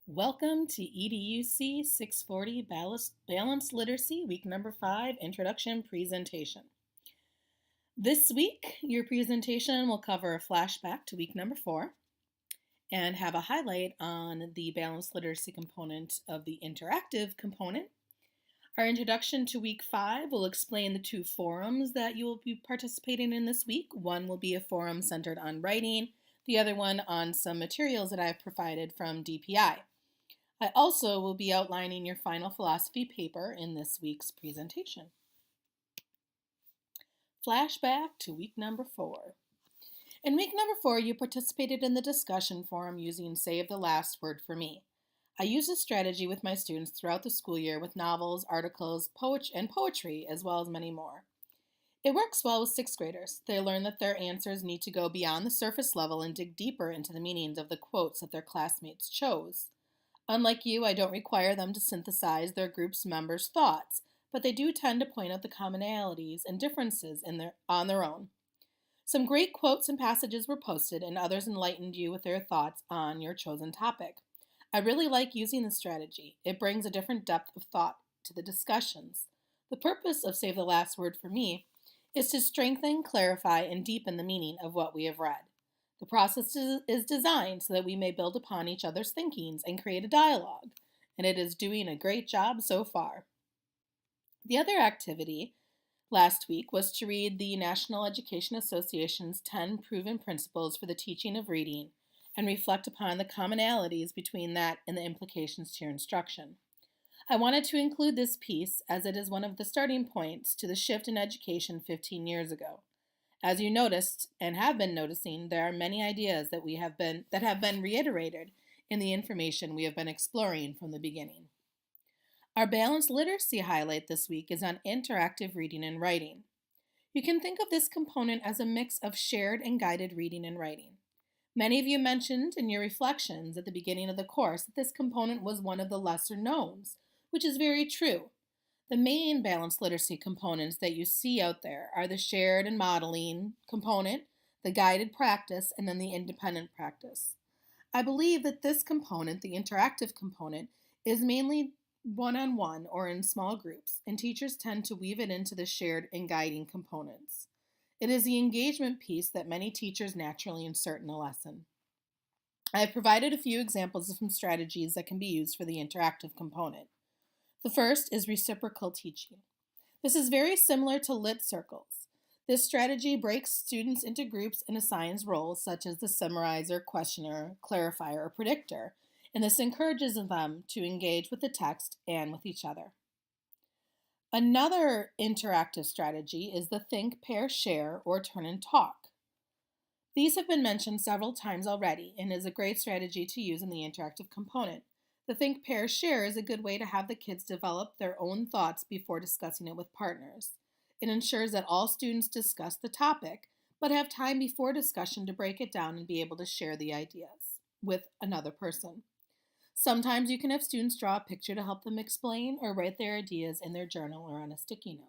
Welcome to EDUC 640 Balanced Literacy, week number 5, introduction presentation. This week, your presentation will cover a flashback to week number 4 and have a highlight on the balanced literacy component of the interactive component. Our introduction to week 5 will explain the 2 forums that you will be participating in this week. One will be a forum centered on writing, the other one on some materials that I've provided from DPI. I also will be outlining your final philosophy paper in this week's presentation. Flashback to week number 4. In week number 4, you participated in the discussion forum using Save the Last Word for Me. I use this strategy with my students throughout the school year with novels, articles, poetry, as well as many more. It works well with 6th graders. They learn that their answers need to go beyond the surface level and dig deeper into the meanings of the quotes that their classmates chose. Unlike you, I don't require them to synthesize their group's members' thoughts, but they do tend to point out the commonalities and differences on their own. Some great quotes and passages were posted, and others enlightened you with their thoughts on your chosen topic. I really like using this strategy. It brings a different depth of thought to the discussions. The purpose of Save the Last Word for Me is to strengthen, clarify, and deepen the meaning of what we have read. The process is designed so that we may build upon each other's thinkings and create a dialogue, and it is doing a great job so far. The other activity last week was to read the National Education Association's 10 Proven Principles for the Teaching of Reading and reflect upon the commonalities between that and the implications to your instruction. I wanted to include this piece as it is one of the starting points to the shift in education 15 years ago. As you noticed and have been noticing, there are many ideas that have been reiterated in the information we have been exploring from the beginning. Our balanced literacy highlight this week is on interactive reading and writing. You can think of this component as a mix of shared and guided reading and writing. Many of you mentioned in your reflections at the beginning of the course that this component was one of the lesser knowns, which is very true. The main balanced literacy components that you see out there are the shared and modeling component, the guided practice, and then the independent practice. I believe that this component, the interactive component, is mainly one-on-one or in small groups, and teachers tend to weave it into the shared and guiding components. It is the engagement piece that many teachers naturally insert in a lesson. I have provided a few examples of some strategies that can be used for the interactive component. The first is reciprocal teaching. This is very similar to lit circles. This strategy breaks students into groups and assigns roles such as the summarizer, questioner, clarifier, or predictor, and this encourages them to engage with the text and with each other. Another interactive strategy is the think, pair, share, or turn and talk. These have been mentioned several times already and is a great strategy to use in the interactive component. The think, pair, share is a good way to have the kids develop their own thoughts before discussing it with partners. It ensures that all students discuss the topic, but have time before discussion to break it down and be able to share the ideas with another person. Sometimes you can have students draw a picture to help them explain or write their ideas in their journal or on a sticky note.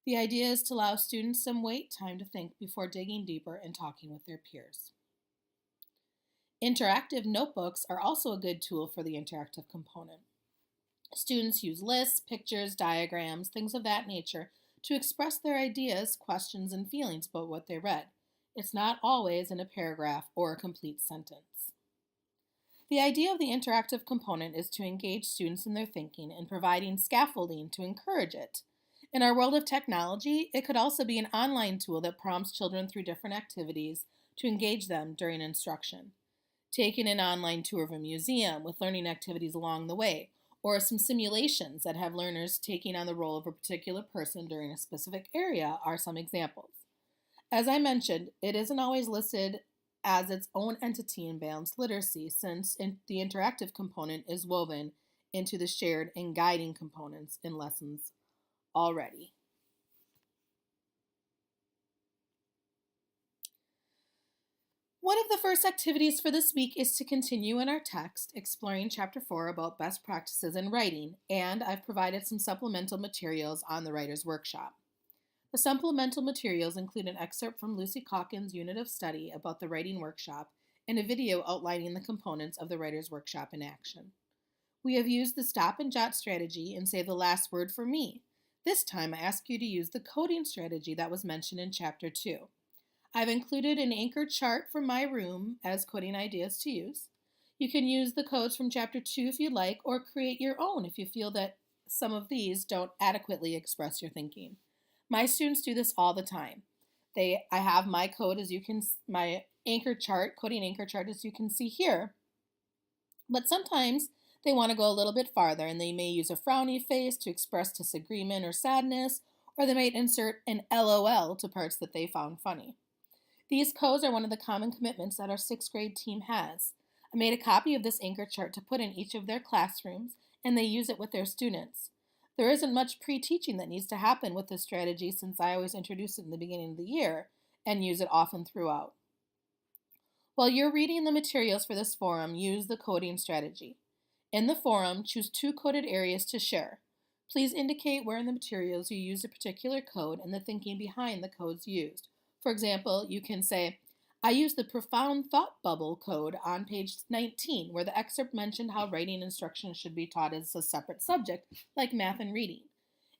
The idea is to allow students some wait time to think before digging deeper and talking with their peers. Interactive notebooks are also a good tool for the interactive component. Students use lists, pictures, diagrams, things of that nature to express their ideas, questions, and feelings about what they read. It's not always in a paragraph or a complete sentence. The idea of the interactive component is to engage students in their thinking and providing scaffolding to encourage it. In our world of technology, it could also be an online tool that prompts children through different activities to engage them during instruction. Taking an online tour of a museum with learning activities along the way, or some simulations that have learners taking on the role of a particular person during a specific area are some examples. As I mentioned, it isn't always listed as its own entity in balanced literacy since the interactive component is woven into the shared and guiding components in lessons already. One of the first activities for this week is to continue in our text, exploring Chapter 4 about best practices in writing, and I've provided some supplemental materials on the Writer's Workshop. The supplemental materials include an excerpt from Lucy Calkins' unit of study about the Writing Workshop and a video outlining the components of the Writer's Workshop in action. We have used the stop and jot strategy and save the last word for me. This time I ask you to use the coding strategy that was mentioned in Chapter 2. I've included an anchor chart from my room as coding ideas to use. You can use the codes from Chapter 2 if you'd like, or create your own if you feel that some of these don't adequately express your thinking. My students do this all the time. I have my code my anchor chart, coding anchor chart as you can see here. But sometimes they want to go a little bit farther and they may use a frowny face to express disagreement or sadness, or they might insert an LOL to parts that they found funny. These codes are one of the common commitments that our 6th grade team has. I made a copy of this anchor chart to put in each of their classrooms, and they use it with their students. There isn't much pre-teaching that needs to happen with this strategy since I always introduce it in the beginning of the year and use it often throughout. While you're reading the materials for this forum, use the coding strategy. In the forum, choose 2 coded areas to share. Please indicate where in the materials you use a particular code and the thinking behind the codes used. For example, you can say, I use the profound thought bubble code on page 19, where the excerpt mentioned how writing instruction should be taught as a separate subject, like math and reading,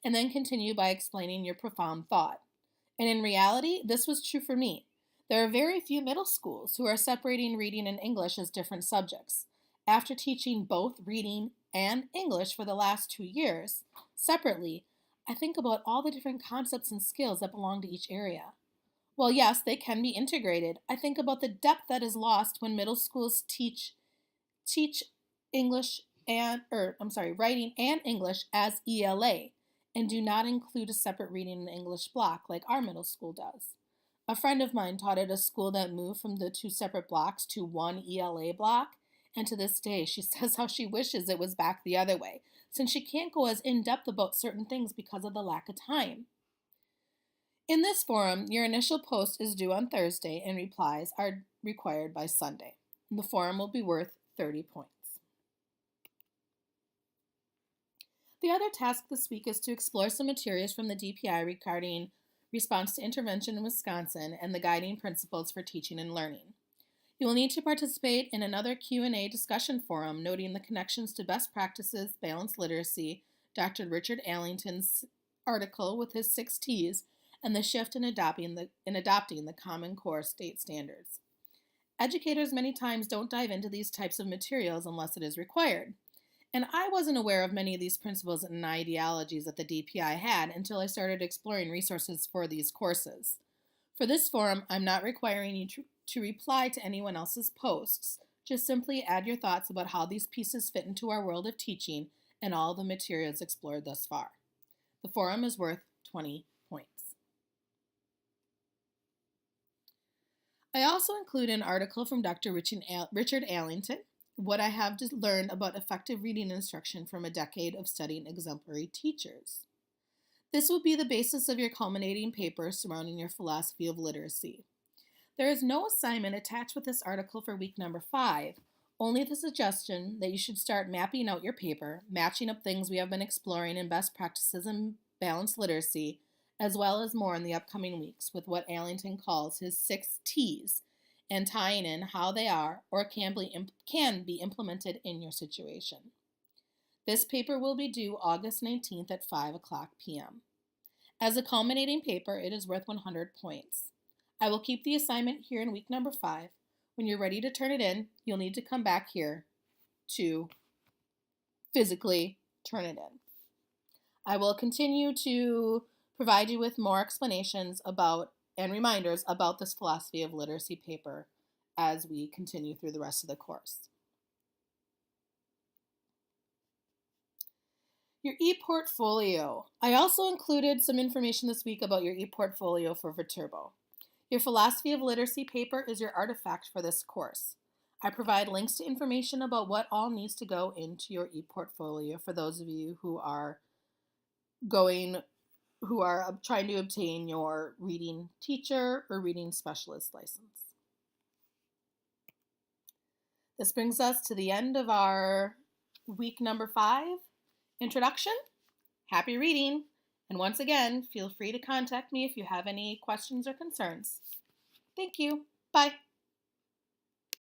and then continue by explaining your profound thought. And in reality, this was true for me. There are very few middle schools who are separating reading and English as different subjects. After teaching both reading and English for the last 2 years, separately, I think about all the different concepts and skills that belong to each area. Well, yes, they can be integrated. I think about the depth that is lost when middle schools teach writing and English as ELA and do not include a separate reading and English block like our middle school does. A friend of mine taught at a school that moved from the 2 separate blocks to 1 ELA block, and to this day she says how she wishes it was back the other way, since she can't go as in-depth about certain things because of the lack of time. In this forum, your initial post is due on Thursday and replies are required by Sunday. The forum will be worth 30 points. The other task this week is to explore some materials from the DPI regarding response to intervention in Wisconsin and the guiding principles for teaching and learning. You will need to participate in another Q&A discussion forum noting the connections to best practices, balanced literacy, Dr. Richard Allington's article with his 6 T's, and the shift in adopting the Common Core state standards. Educators many times don't dive into these types of materials unless it is required. And I wasn't aware of many of these principles and ideologies that the DPI had until I started exploring resources for these courses. For this forum, I'm not requiring you to reply to anyone else's posts. Just simply add your thoughts about how these pieces fit into our world of teaching and all the materials explored thus far. The forum is worth 20 points. I also include an article from Dr. Richard Allington, What I Have Learned About Effective Reading Instruction from a Decade of Studying Exemplary Teachers. This will be the basis of your culminating paper surrounding your philosophy of literacy. There is no assignment attached with this article for week number 5, only the suggestion that you should start mapping out your paper, matching up things we have been exploring in best practices and balanced literacy, as well as more in the upcoming weeks with what Allington calls his 6 T's, and tying in how they are or can be implemented in your situation. This paper will be due August 19th at 5 o'clock p.m. As a culminating paper, it is worth 100 points. I will keep the assignment here in week number 5. When you're ready to turn it in, you'll need to come back here to physically turn it in. I will continue to provide you with more explanations about and reminders about this philosophy of literacy paper as we continue through the rest of the course. Your ePortfolio. I also included some information this week about your ePortfolio for Viterbo. Your philosophy of literacy paper is your artifact for this course. I provide links to information about what all needs to go into your ePortfolio for those of you who are trying to obtain your reading teacher or reading specialist license. This brings us to the end of our week number 5 introduction. Happy reading! And once again, feel free to contact me if you have any questions or concerns. Thank you. Bye.